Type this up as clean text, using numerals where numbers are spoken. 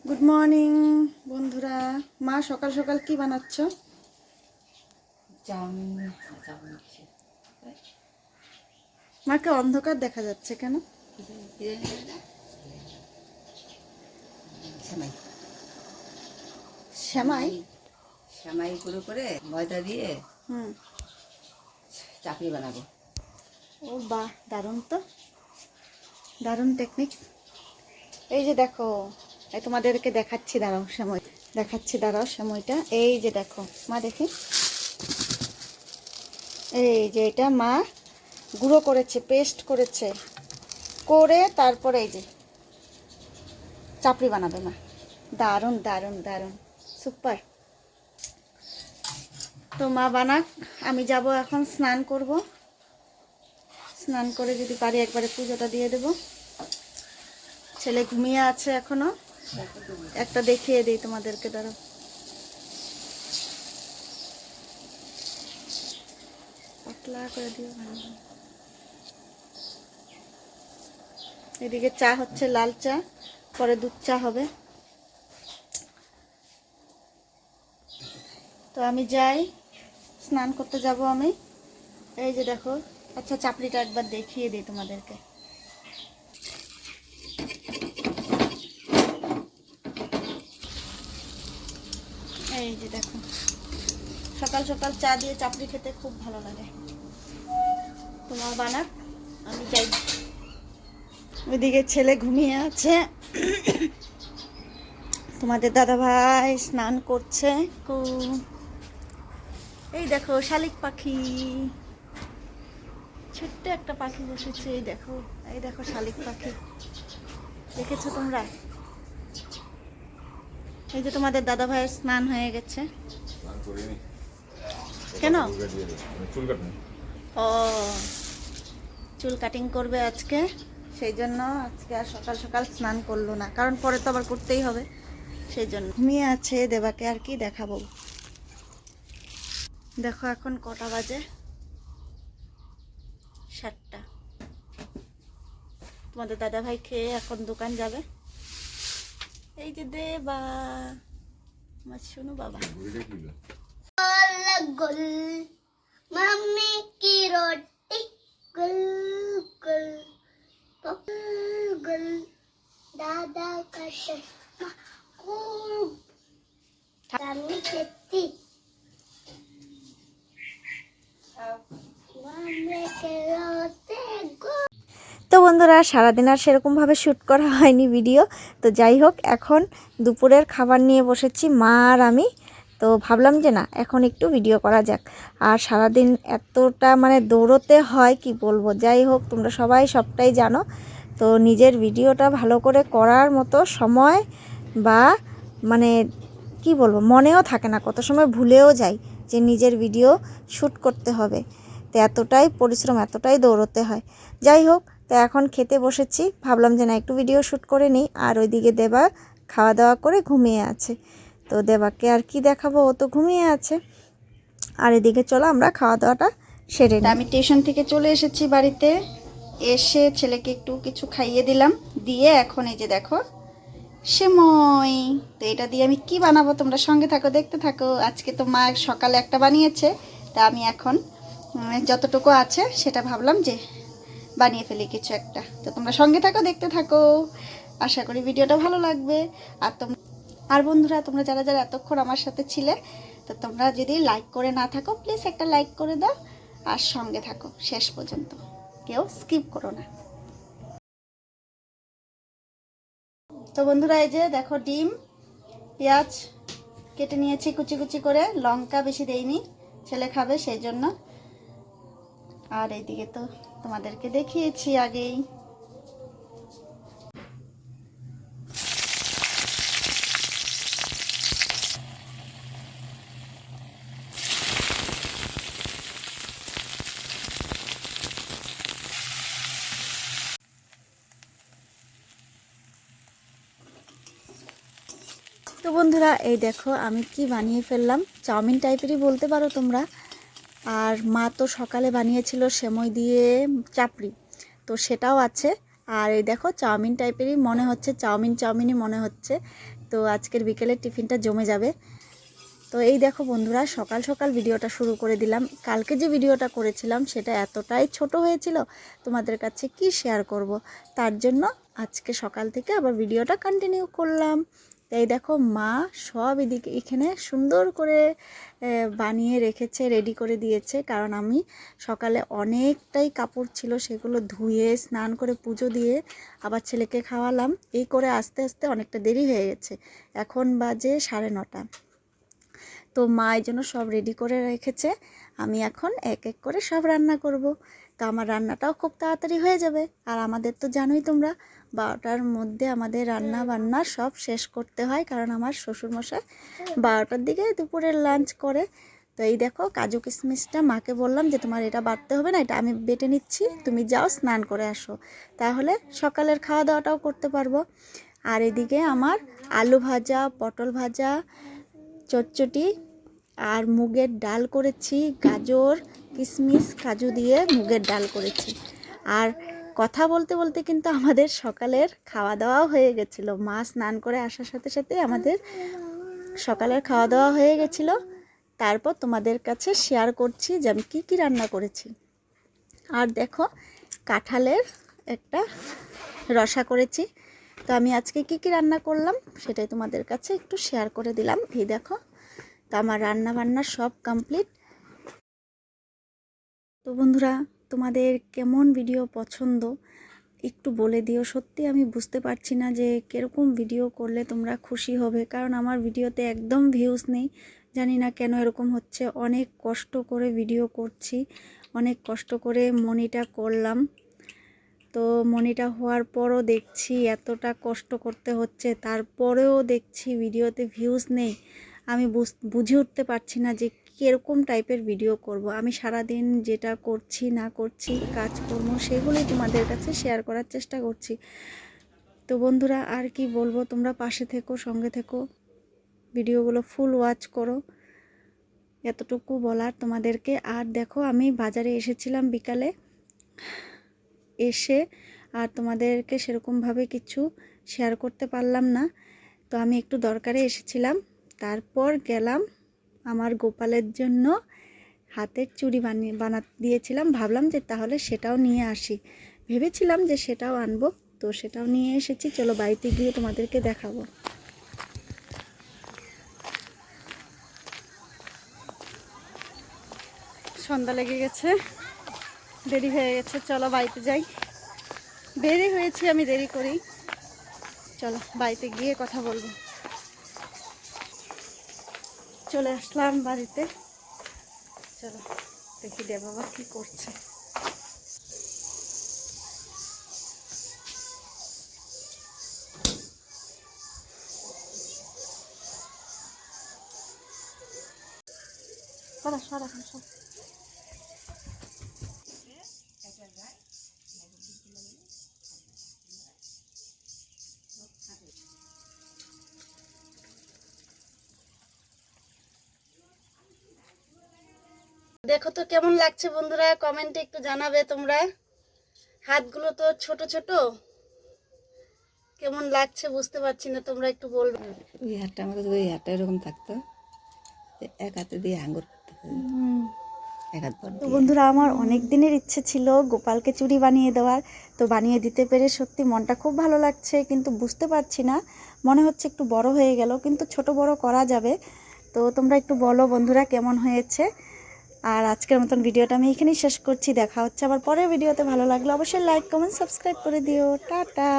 Good morning বন্ধুরা। মা সকাল সকাল কি বানাচ্ছ? চাউমিন। মাকে অন্ধকার দেখা যাচ্ছে কেন? সেমাই শ্যামাই? সেমাই করে ময়দা দিয়ে হুম। চাপড়ি বানাবো। ও বাহ, দারুণ তো, দারুণ টেকনিক। এই যে দেখো, এই তোমাদেরকে দেখাচ্ছি, দাঁড়াও সময় দেখাচ্ছি, দাঁড়াও সময়টা। এই যে দেখো মা, দেখি, এই যে এটা মা গুঁড়ো করেছে, পেস্ট করেছে, করে তারপরে এই যে চাপড়ি বানাবে মা। দারুণ দারুণ দারুণ, সুপার। তো মা বানাক, আমি যাব এখন স্নান করব। স্নান করে যদি পারি একবারে পুজোটা দিয়ে দেব। ছেলে ঘুমিয়ে আছে এখনো, একটা দেখিয়ে দিই তোমাদেরকে, দাঁড়াও। পাতলা করে দিও। এদিকে চা হচ্ছে, লাল চা, পরে দুধ চা হবে। তো আমি যাই, স্নান করতে যাব আমি। এই যে দেখো, আচ্ছা চাপড়িটা একবার দেখিয়ে দিই তোমাদেরকে। এই যে দেখো, সকাল সকাল চা দিয়ে চাপড়ি খেতে খুব ভালো লাগে। তোমার বানাক, আমি যাই। ওইদিকে ছেলে ঘুমিয়ে আছে, তোমাদের দাদা ভাই স্নান করছে। এই দেখো শালিক পাখি, ছোট্ট একটা পাখি বসেছে। এই দেখো, এই দেখো শালিক পাখি, দেখেছো তোমরা? এই যে তোমাদের দাদা ভাইয়ের স্নান হয়ে গেছে। কেন? ও, চুল কাটিং করবে আজকে, সেই জন্য আজকে আর সকাল সকাল স্নান করলো না, কারণ পরে তো আবার করতেই হবে, সেই জন্য ঘুমিয়ে আছে। দেবাকে আর কি দেখাবো। দেখো এখন কটা বাজে, 7টা। তোমাদের দাদা ভাই খেয়ে এখন দোকান যাবে। এই যে দেবা, আমার শোনো বাবা। गुल मम्मी की रोटी गुल गुल गुल दादा का चश्मा गुल मम्मी खेती मम्मी के रोते गुल। তো বন্ধুরা, সারাদিন আর সেরকমভাবে শ্যুট করা হয়নি ভিডিও। তো যাই হোক, এখন দুপুরের খাবার নিয়ে বসেছি মা আর আমি। তো ভাবলাম যে না, এখন একটু ভিডিও করা যাক। আর সারাদিন এতটা মানে দৌড়তে হয় কি বলবো। যাই হোক, তোমরা সবাই সবটাই জানো। তো নিজের ভিডিওটা ভালো করে করার মতো সময় বা মানে কি বলবো, মনেও থাকে না, কত সময় ভুলেও যাই যে নিজের ভিডিও শ্যুট করতে হবে। তো এতটাই পরিশ্রম, এতটাই দৌড়তে হয়। যাই হোক, তো এখন খেতে বসেছি, ভাবলাম যে না একটু ভিডিও শ্যুট করে নিই। আর ওইদিকে দেবা খাওয়া দাওয়া করে ঘুমিয়ে আছে। তো দেবাকে আর কি দেখাবো, ও তো ঘুমিয়ে আছে। আর এদিকে চলো আমরা খাওয়া দাওয়াটা সেরে নিই। আমি টিউশন থেকে চলে এসেছি বাড়িতে, এসে ছেলেকে একটু কিছু খাইয়ে দিলাম, দিয়ে এখন এই যে দেখো সেমই। তো এটা দিয়ে আমি কি বানাবো, তোমরা সঙ্গে থাকো, দেখতে থাকো। আজকে তো মা সকালে একটা বানিয়েছে, তা আমি এখন যতটুকু আছে সেটা ভাবলাম যে বানিয়ে ফেলি কিছু একটা। তো তোমরা সঙ্গে থাকো, দেখতে থাকো, আশা করি ভিডিওটা ভালো লাগবে। আর বন্ধুরা, তোমরা যারা যারা এতক্ষণ আমার সাথে ছিলে, তো তোমরা যদি লাইক করে না থাকো, প্লিজ একটা লাইক করে দাও, আর সঙ্গে থাকো শেষ পর্যন্ত, কেউ স্কিপ করো না। তো বন্ধুরা, এই যে দেখো ডিম, পেঁয়াজ কেটে নিয়েছি কুচি কুচি করে, লঙ্কা বেশি দেইনি, ছেলে খাবে সেই জন্য। আর এইদিকে তো তোমাদেরকে দেখিয়েছি আগেই। তো বন্ধুরা, এই দেখো আমি কি বানিয়ে ফেললাম, চাউমিন টাইপেরই বলতে পারো তোমরা। আর মা তো সকালে বানিয়েছিল সেমই দিয়ে চাপড়ি, তো সেটাও আছে। আর এই দেখো চাউমিন টাইপেরই মনে হচ্ছে, চাউমিনই মনে হচ্ছে। তো আজকের বিকেলের টিফিনটা জমে যাবে। তো এই দেখো বন্ধুরা, সকাল সকাল ভিডিওটা শুরু করে দিলাম। কালকে যে ভিডিওটা করেছিলাম সেটা এতটাই ছোট হয়েছিল, তোমাদের কাছে কি শেয়ার করব, তার জন্য আজকে সকাল থেকে আবার ভিডিওটা কন্টিনিউ করলাম। এই দেখো মা সব এখানে সুন্দর করে বানিয়ে রেখেছে, রেডি করে দিয়েছে। কারণ আমি সকালে অনেকটাই কাপড় ছিল, সেগুলো ধুয়ে স্নান করে পুজো দিয়ে আবার ছেলেকে খাওয়ালাম। এই করে আস্তে আস্তে অনেকটা দেরি হয়ে গেছে, এখন বাজে 9:30। তো মা এই জন্য সব রেডি করে রেখেছে। আমি এখন এক এক করে সব রান্না করব। তো আমার রান্নাটাও খুব তাড়াতাড়ি হয়ে যাবে। আর আমাদের তো জানোই তোমরা, 12টার মধ্যে আমাদের রান্না বান্না সব শেষ করতে হয়, কারণ আমার শ্বশুরমশাই 12টার দিকে দুপুরের লাঞ্চ করে। তো এই দেখো কাজু কিশমিশটা মাকে বললাম যে তোমার এটা বাটতে হবে না, এটা আমি বেটে নিচ্ছি, তুমি যাও স্নান করে আসো, তাহলে সকালের খাওয়া দাওয়াটাও করতে পারবো। আর এদিকে আমার আলু ভাজা, পটল ভাজা, চটচটি আর মুগের ডাল করেছি, গাজর কিশমিশ কাজু দিয়ে মুগের ডাল করেছি। আর কথা বলতে বলতে কিন্তু আমাদের সকালের খাওয়া দাওয়াও হয়ে গেছিলো। মা স্নান করে আসার সাথে সাথে আমাদের সকালের খাওয়া দাওয়া হয়ে গেছিলো। তারপর তোমাদের কাছে শেয়ার করছি যে আমি কী কী রান্না করেছি। আর দেখো কাঁঠালের একটা রসা করেছি। তো আমি আজকে কী কী রান্না করলাম সেটাই তোমাদের কাছে একটু শেয়ার করে দিলাম। এই দেখো, তো আমার রান্না বান্না সব কমপ্লিট। তো বন্ধুরা, তোমাদের কেমন ভিডিও পছন্দ একটু বলে দিও। সত্যি আমি বুঝতে পারছি না যে কীরকম ভিডিও করলে তোমরা খুশি হবে, কারণ আমার ভিডিওতে একদম ভিউজ নেই। জানি না কেন এরকম হচ্ছে। অনেক কষ্ট করে ভিডিও করছি, অনেক কষ্ট করে মনিটা করলাম। তো মনিটা হওয়ার পরও দেখছি এতটা কষ্ট করতে হচ্ছে, তারপরেও দেখছি ভিডিওতে ভিউজ নেই। আমি বুঝে উঠতে পারছি না যে কীরকম টাইপের ভিডিও করব। আমি সারাদিন যেটা করছি না করছি কাজকর্ম সেগুলোই তোমাদের কাছে শেয়ার করার চেষ্টা করছি। তো বন্ধুরা আর কি বলবো, তোমরা পাশে থেকো, সঙ্গে থেকো, ভিডিওগুলো ফুল ওয়াচ করো, এতটুকু বলার তোমাদেরকে। আর দেখো আমি বাজারে এসেছিলাম বিকালে, এসে আর তোমাদেরকে সেরকমভাবে কিছু শেয়ার করতে পারলাম না। তো আমি একটু দরকারে এসেছিলাম, তারপর গেলাম আমার গোপালের জন্য হাতের চুড়ি বানাতে দিয়েছিলাম। ভাবলাম যে তাহলে সেটাও নিয়ে আসি, ভেবেছিলাম যে সেটাও আনবো। তো সেটাও নিয়ে এসেছি, চলো বাড়িতে গিয়ে তোমাদেরকে দেখাবো। সন্ধ্যা লেগে গেছে, দেরি হয়ে গেছে, চলো বাড়িতে যাই। দেরি হয়েছে, আমি দেরি করি, চলো বাড়িতে গিয়ে কথা বলবো। চলে আসলাম বাড়িতে, চলো দেখি দেব বাবা কি করছে। সরা সরা সরা। দেখো তো কেমন লাগছে বন্ধুরা, কমেন্টে একটু জানাবে তোমরা। হাতগুলো তো ছোট ছোট, কেমন লাগছে বুঝতে পারছি না, তোমরা একটু বলবে। ওই হাতটা আমাকে যদি হাতটা এরকম থাকতো, এক হাতে দিয়ে আঙ্গুর করতে হবে, এক হাত পর। তো বন্ধুরা, আমার অনেক দিনের ইচ্ছে ছিল গোপালকে চুড়ি বানিয়ে দেওয়ার। তো বানিয়ে দিতে পেরে সত্যি মনটা খুব ভালো লাগছে, কিন্তু বুঝতে পারছি না, মনে হচ্ছে একটু বড় হয়ে গেল, কিন্তু ছোট বড় করা যাবে। তো তোমরা একটু বলো বন্ধুরা কেমন হয়েছে। আর আজকের মতন ভিডিওটা আমি এখানেই শেষ করছি। দেখা হচ্ছে আবার পরের ভিডিওতে। ভালো লাগলে অবশ্যই লাইক কমেন্ট সাবস্ক্রাইব করে দিও। টাটা।